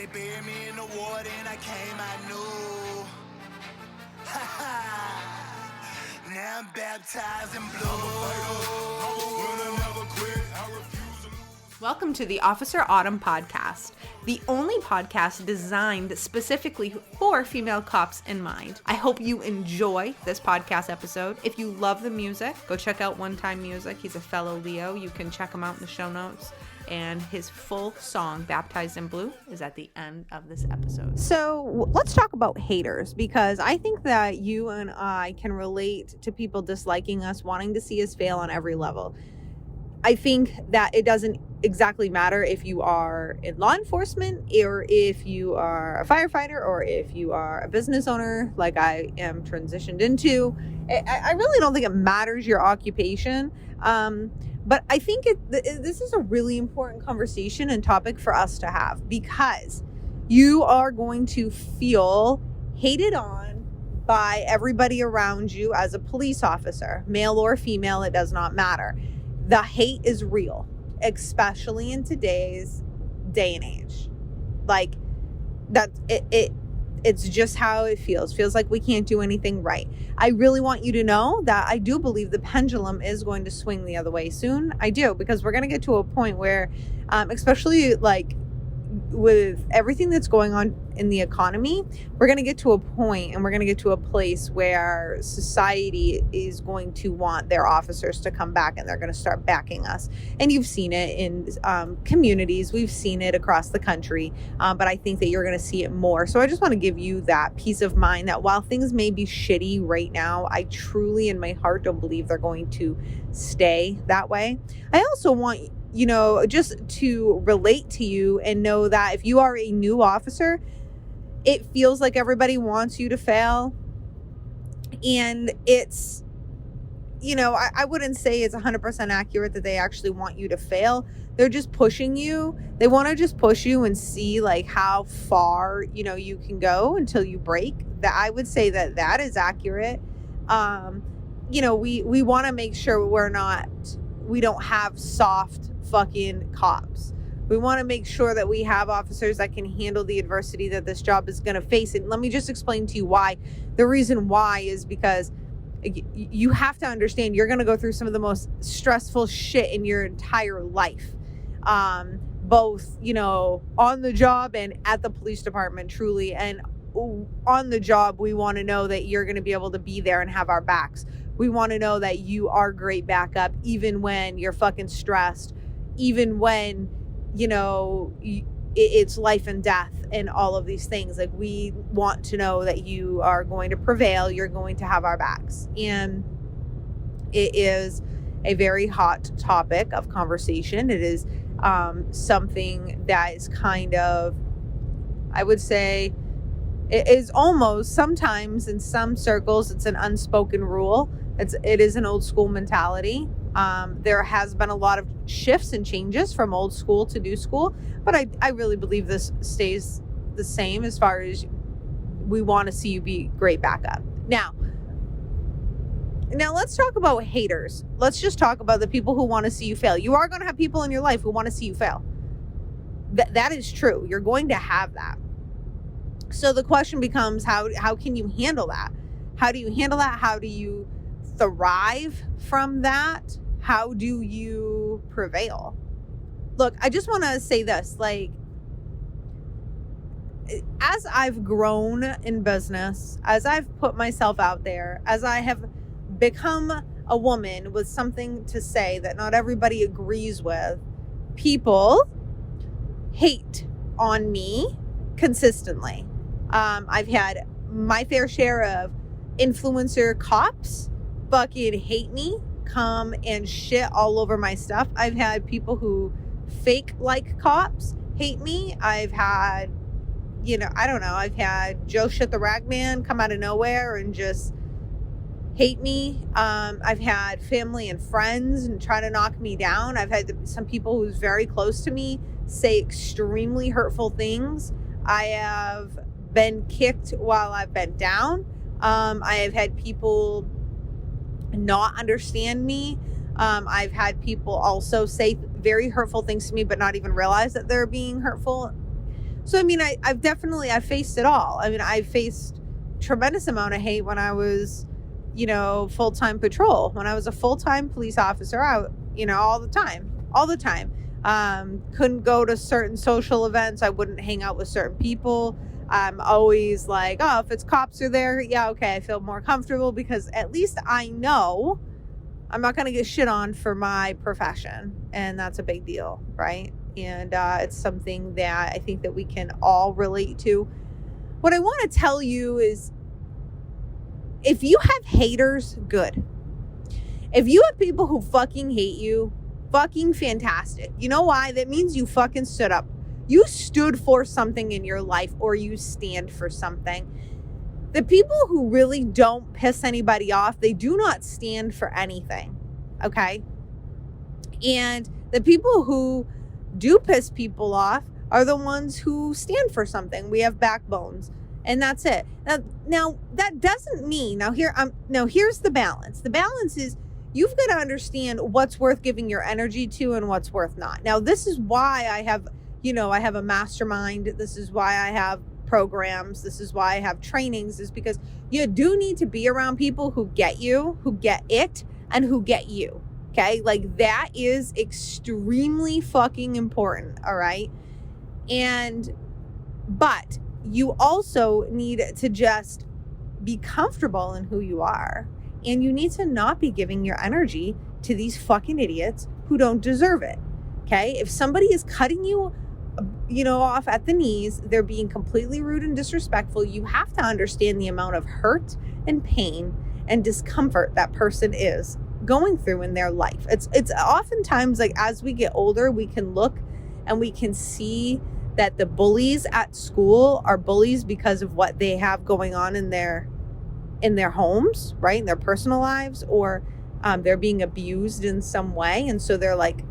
they buried me in the water and I came, I knew. Now I'm baptized in blue. Welcome to the Officer Autumn podcast, the only podcast designed specifically for female cops in mind. I hope you enjoy this podcast episode. If you love the music, go check out One Time Music. He's a fellow Leo. You can check him out in the show notes. And his full song, Baptized in Blue, is at the end of this episode. So let's talk about haters, because I think that you and I can relate to people disliking us, wanting to see us fail on every level. I think that it doesn't exactly matter if you are in law enforcement or if you are a firefighter or if you are a business owner like I am transitioned into. I really don't think it matters your occupation. But I think this is a really important conversation and topic for us to have, because you are going to feel hated on by everybody around you as a police officer, male or female, it does not matter. The hate is real, especially in today's day and age. Like, that's it. It's just how it feels. Feels like we can't do anything right. I really want you to know that I do believe the pendulum is going to swing the other way soon. I do, because we're going to get to a point where, especially like with everything that's going on in the economy, we're going to get to a point and we're going to get to a place where society is going to want their officers to come back, and they're going to start backing us. And you've seen it in communities. We've seen it across the country, but I think that you're going to see it more. So I just want to give you that peace of mind that while things may be shitty right now, I truly in my heart don't believe they're going to stay that way. I also want just to relate to you and know that if you are a new officer, it feels like everybody wants you to fail. And it's, I wouldn't say it's 100% accurate that they actually want you to fail. They're just pushing you. They want to just push you and see like how far, you can go until you break. That I would say that is accurate. We want to make sure we don't have soft fucking cops. We want to make sure that we have officers that can handle the adversity that this job is going to face. And let me just explain to you why. The reason why is because you have to understand you're going to go through some of the most stressful shit in your entire life. Both, on the job and at the police department, truly. And on the job, we want to know that you're going to be able to be there and have our backs. We want to know that you are great backup, even when you're fucking stressed, even when, it's life and death and all of these things. Like, we want to know that you are going to prevail. You're going to have our backs. And it is a very hot topic of conversation. It is something that is kind of, I would say, it is almost sometimes in some circles, it's an unspoken rule. It is an old school mentality. There has been a lot of shifts and changes from old school to new school, but I really believe this stays the same as far as we want to see you be great backup. Now let's talk about haters. Let's just talk about the people who want to see you fail. You are going to have people in your life who want to see you fail. That is true. You're going to have that. So the question becomes, how can you handle that? How do you handle that? How do you thrive from that? How do you prevail? Look, I just want to say this, like, as I've grown in business, as I've put myself out there, as I have become a woman with something to say that not everybody agrees with, people hate on me consistently. I've had my fair share of influencer cops fucking hate me, come and shit all over my stuff. I've had people who fake like cops hate me. I've had, I've had Joe Shit the Ragman come out of nowhere and just hate me. I've had family and friends and try to knock me down. I've had some people who's very close to me say extremely hurtful things. I have been kicked while I've been down. I have had people not understand me. I've had people also say very hurtful things to me, but not even realize that they're being hurtful. So, I mean, I've faced it all. I mean, I faced tremendous amount of hate when I was, full-time patrol. When I was a full-time police officer, all the time. Couldn't go to certain social events. I wouldn't hang out with certain people. I'm always like, oh, if it's cops are there, yeah, okay, I feel more comfortable because at least I know I'm not going to get shit on for my profession. And that's a big deal, right? And it's something that I think that we can all relate to. What I want to tell you is, if you have haters, good. If you have people who fucking hate you, fucking fantastic. You know why? That means you fucking stood up. You stood for something in your life, or you stand for something. The people who really don't piss anybody off, they do not stand for anything. Okay? And the people who do piss people off are the ones who stand for something. We have backbones. And that's it. Now that doesn't mean, here's the balance. The balance is, you've got to understand what's worth giving your energy to and what's worth not. Now, this is why I have a mastermind. This is why I have programs. This is why I have trainings, is because you do need to be around people who get you, who get it, and who get you. Okay? Like, that is extremely fucking important. All right? But you also need to just be comfortable in who you are. And you need to not be giving your energy to these fucking idiots who don't deserve it. Okay? If somebody is cutting you, off at the knees, they're being completely rude and disrespectful, you have to understand the amount of hurt and pain and discomfort that person is going through in their life. It's oftentimes, like, as we get older, we can look and we can see that the bullies at school are bullies because of what they have going on in their homes, right? In their personal lives, or they're being abused in some way. And so they're like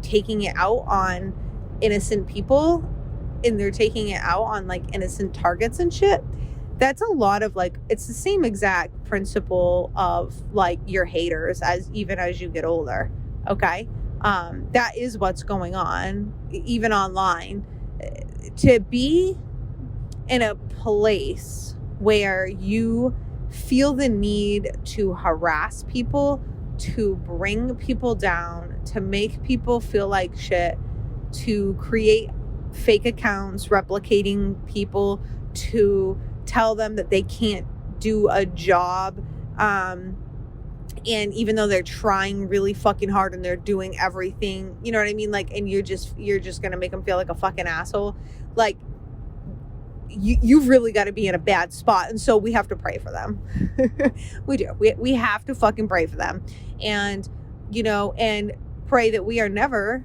taking it out on innocent people, and they're taking it out on like innocent targets and shit. That's a lot of, like, it's the same exact principle of like your haters as you get older. Okay. That is what's going on, even online. To be in a place where you feel the need to harass people, to bring people down, to make people feel like shit, to create fake accounts replicating people, to tell them that they can't do a job, and even though they're trying really fucking hard and they're doing everything, you know what I mean? Like, and you're just gonna make them feel like a fucking asshole. Like, you've really got to be in a bad spot. And so we have to pray for them. We do. We have to fucking pray for them. And, and pray that we are never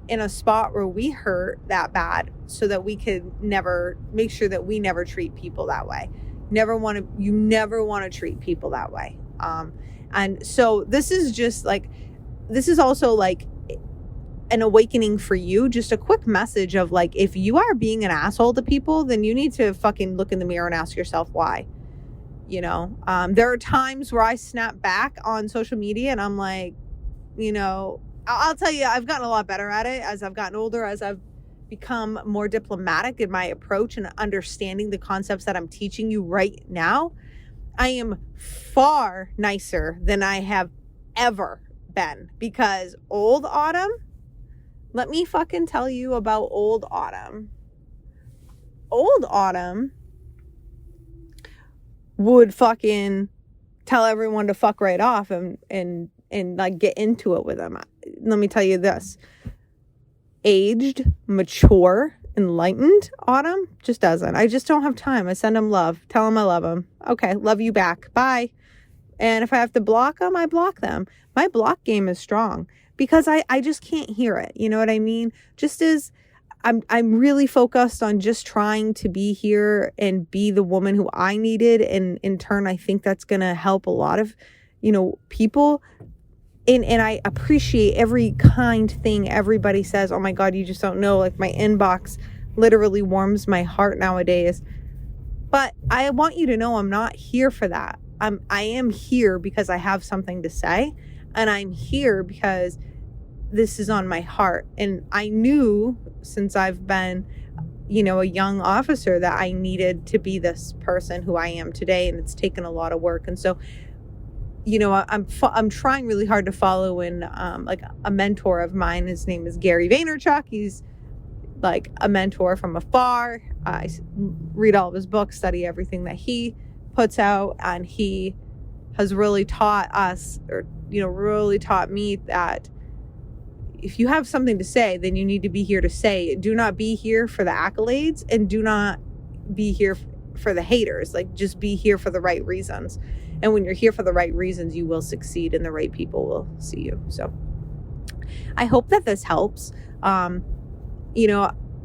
in a spot where we hurt that bad, so that we could never make sure that we never treat people that way. You never want to treat people that way. And so this is also like an awakening for you. Just a quick message of, like, if you are being an asshole to people, then you need to fucking look in the mirror and ask yourself why. There are times where I snap back on social media and I'm like, I'll tell you, I've gotten a lot better at it as I've gotten older, as I've become more diplomatic in my approach and understanding the concepts that I'm teaching you right now. I am far nicer than I have ever been, because old Autumn, let me fucking tell you about old Autumn. Old Autumn would fucking tell everyone to fuck right off and like get into it with them. Let me tell you this. Aged, mature, enlightened Autumn just doesn't. I just don't have time. I send them love. Tell them I love them. Okay, love you back. Bye. And if I have to block them, I block them. My block game is strong because I just can't hear it. You know what I mean? Just as I'm really focused on just trying to be here and be the woman who I needed. And in turn, I think that's going to help a lot of, people. And I appreciate every kind thing everybody says. Oh my God, you just don't know. Like, my inbox literally warms my heart nowadays. But I want you to know I'm not here for that. I am here because I have something to say. And I'm here because this is on my heart. And I knew since I've been a young officer that I needed to be this person who I am today. And it's taken a lot of work. And so, I'm trying really hard to follow in like a mentor of mine. His name is Gary Vaynerchuk. He's like a mentor from afar. I read all of his books, study everything that he puts out, and he has really taught us, or really taught me, that if you have something to say, then you need to be here to say it. Do not be here for the accolades, and do not be here for the haters. Like, just be here for the right reasons. And when you're here for the right reasons, you will succeed and the right people will see you. So I hope that this helps. I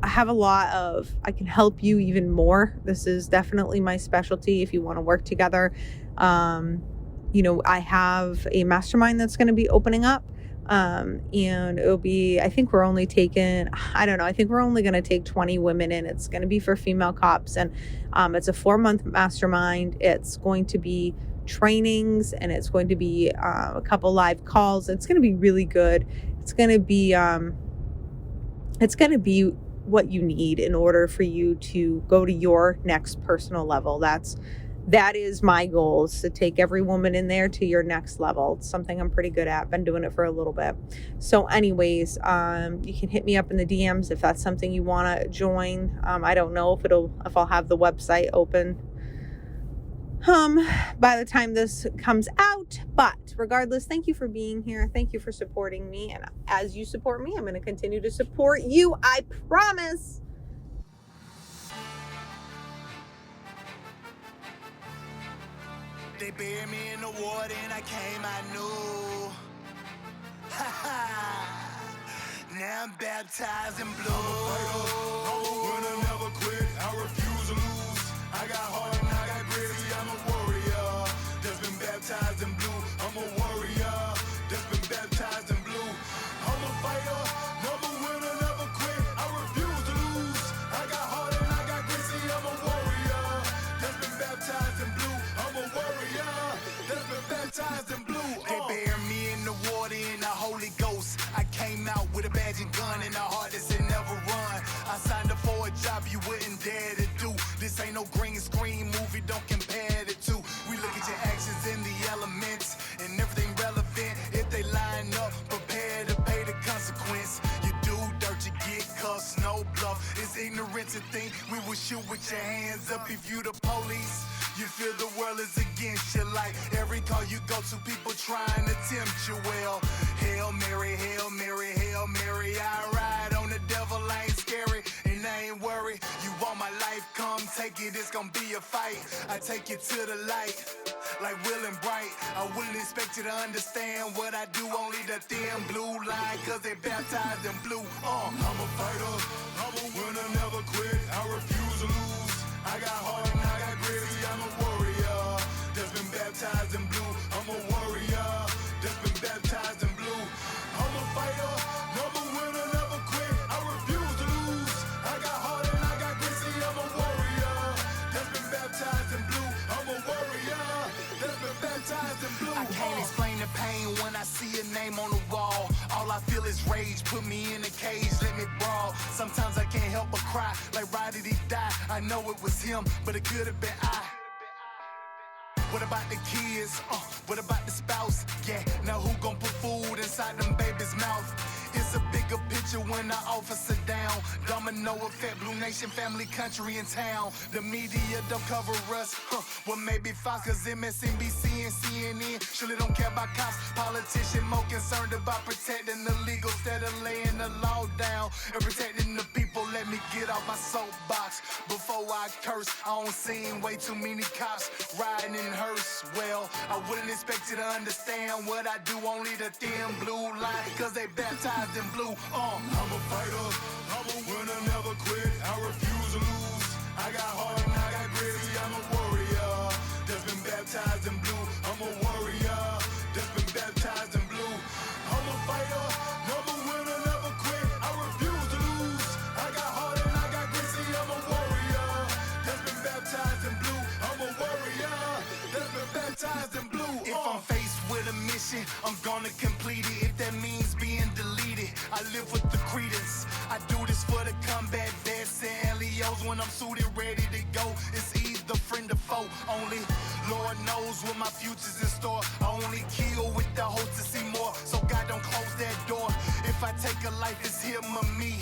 have a lot of, I can help you even more. This is definitely my specialty if you want to work together. I have a mastermind that's going to be opening up. And it'll be, I think we're only going to take 20 women in. It's going to be for female cops. And it's a 4-month mastermind. It's going to be trainings, and it's going to be a couple live calls. It's going to be really good. It's going to be what you need in order for you to go to your next personal level. That is my goal, is to take every woman in there to your next level. It's something I'm pretty good at. Been doing it for a little bit. So anyways, you can hit me up in the DMs if that's something you want to join. I don't know if I'll have the website open by the time this comes out, but regardless, thank you for being here. Thank you for supporting me. And as you support me, I'm going to continue to support you. I promise. They buried me in the water and I came, I knew. Now I'm baptized in blue. I'm a winner, never quit. I refuse to lose. I got heart and I got grit. See, I'm a warrior that's been baptized in blue. I'm a warrior that's been baptized in blue. I'm a fighter, I'm a winner, never quit. I refuse to lose. I got heart and I got grit. See, I'm a warrior that's been baptized in blue. I'm a warrior that's been baptized in blue. They buried me in the water in the Holy Ghost. I came out with a badge and gun and a heart that said never run. I signed up for a job you wouldn't dare to do. This ain't no green screen movie, don't compare the two. We look at your actions in the elements and everything relevant. If they line up, prepare to pay the consequence. You do dirt, you get cussed, no bluff. It's ignorant to think we will shoot with your hands up if you the police. You feel the world is against you, like every call you go to, people trying to tempt you. Well, Hail Mary, Hail Mary, Hail Mary. I ride on the devil, I ain't scary, and I ain't worried. You want my life, come take it, it's gonna be a fight. I take you to the light, like Will and Bright. I wouldn't expect you to understand what I do, only the thin blue line, cause they baptized in blue. I'm a fighter, I'm a winner, never quit. I refuse to lose. I got heart and I got grit. See, I'm a warrior that's been baptized in blue. I'm a warrior that's been baptized in blue. I'm a fighter, I'm a winner, never quit. I refuse to lose. I got heart and I got grit. See, I'm a warrior that's been baptized in blue. I'm a warrior that's been baptized in blue. I can't explain the pain when I see a name on the wall. All I feel is rage. Put me in a cage, let me brawl. Sometimes I can't help but cry. Like, why did he die? I know it was him, but it could have been I. What about the kids? What about the spouse? Yeah, now who gon' put food inside them babies' mouth? It's a bigger picture when the officer down. Domino effect, Blue Nation, family, country, and town. The media don't cover us. Well, maybe Fox, cause MSNBC and CNN surely don't care about cops. Politicians more concerned about protecting the legal instead of laying the law down and protecting the people. Let me get off my soapbox before I curse. I don't seen way too many cops riding in hearse. Well, I wouldn't expect you to understand what I do, only the thin blue line, cause they baptized in blue. I'm a fighter, I'm a winner, never quit. I refuse to lose. I got heart and I got grit. See, I'm a warrior that's been baptized in blue. I'm a warrior that's been baptized in blue. I'm a fighter, I'm a winner, never quit. I refuse to lose. I got heart and I got grit. See, I'm a warrior that's been baptized in blue. I'm a warrior that's been baptized in blue. If I'm faced with a mission, I'm gonna complete it. If that means being deleted, I live with the credence. I do this for the combat vets and knows when I'm suited, ready to go. It's either friend or foe. Only Lord knows what my future's in store. I only kill with the hope to see more. So God don't close that door. If I take a life, it's him or me.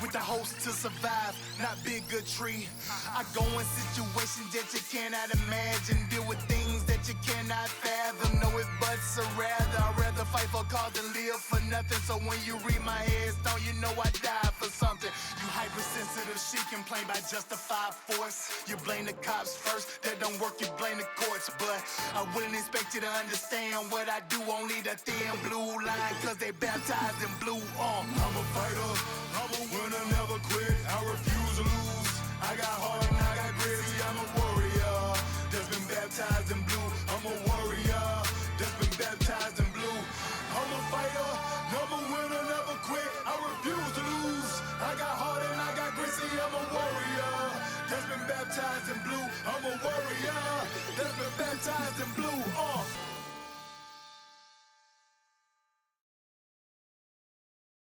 With the hopes to survive, not be a good tree. I go in situations that you cannot imagine. Deal with things that you cannot fathom. Know it buts or rather. I'd rather fight for a cause than live for nothing. So when you read my headstone, you know I died for something. You hypersensitive, she complain by justified force. You blame the cops first, that don't work, you blame the courts. But I wouldn't expect you to understand what I do. Only the thin blue line, cause they baptized in blue. I'm a fighter, I'm a winner, never quit. I refuse to lose. I got heart and I got grit. See, I'm a warrior that's been baptized in blue. I'm a warrior that's been baptized in blue. I'm a fighter, never winner, never quit. I refuse to lose. I got heart and I got grit. See, I'm a warrior that's been baptized in blue. I'm a warrior that's been baptized in blue.